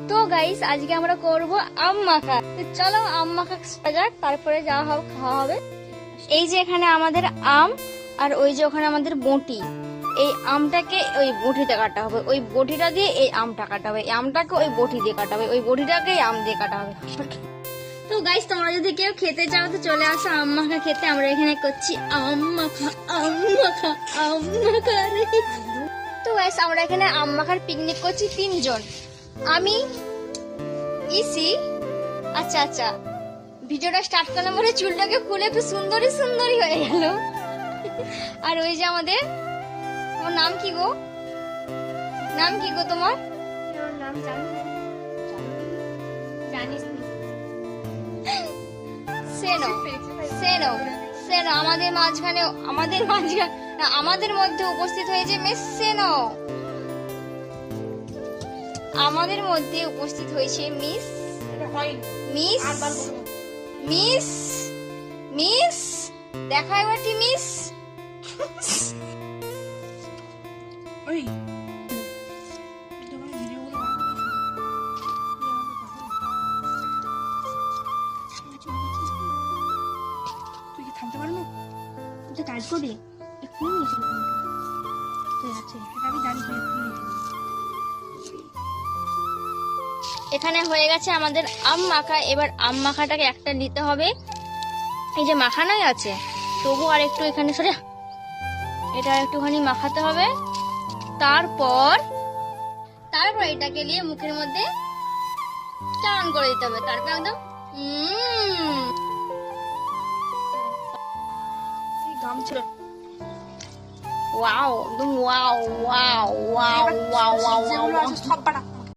তো গাইস আজকে আমরা করব আম মাখা। তো চলো আম মাখা যাক, তারপরে যা হবে খাওয়া হবে। এই যে এখানে আমাদের আম, আর ওই যে ওখানে আমাদের বটি। এই আমটাকে ওই বটিতে কাটা হবে, ওই বটিটা দিয়ে এই আমটা কাটা হবে, এই আমটাকে ওই বটি দিয়ে কাটা হবে, ওই বটিটাকে এই আম দিয়ে কাটা হবে। তো গাইস তোমরা যদি কেউ খেতে চাও তো চলে আসো আম মাখা খেতে। আমরা এখানে করছি আম মাখা, আম মাখা, আম মাখা রে। তো গাইস আমরা এখানে আম মাখার পিকনিক করছি 3 জন। আমি ইসি। আচ্ছা আচ্ছা, ভিডিওটা স্টার্ট করলাম বলে চুলটাকে খুলে একটু সুন্দরী সুন্দরী হয়ে গেল। আর ওই যে আমাদের, তোমার নাম কি গো? নাম কি গো তোমার? নাম জানিস? সেনো সেনো সেনো। আমাদের মাঝখানে আমাদের মধ্যে উপস্থিত হয়েছে মিস সেনো। আমাদের মধ্যে উপস্থিত হয়েছে মিস মিস মিস মিস। দেখা এবারটি মিস। তুই কি থামতে পারবি? তুই কাজ করবি এক্ষুনি নিয়েছিল তুই আছে, এটা আমি জানি তুই এক্ষুনি। এখানে হয়ে গেছে আমাদের আম মাখা। এবার আম মাখাটাকে একটা নিতে হবে, এই যে মাখানাই আছে তবু আর একটু এখানে সরে এটা একটুখানি মাখাতে হবে। তারপর এটাকে নিয়ে মুখের মধ্যে টান করে দিতে হবে। তারপর একদম গাম ছিল ওয়াও, একদম wow wow wow wow wow wow. সব পাটা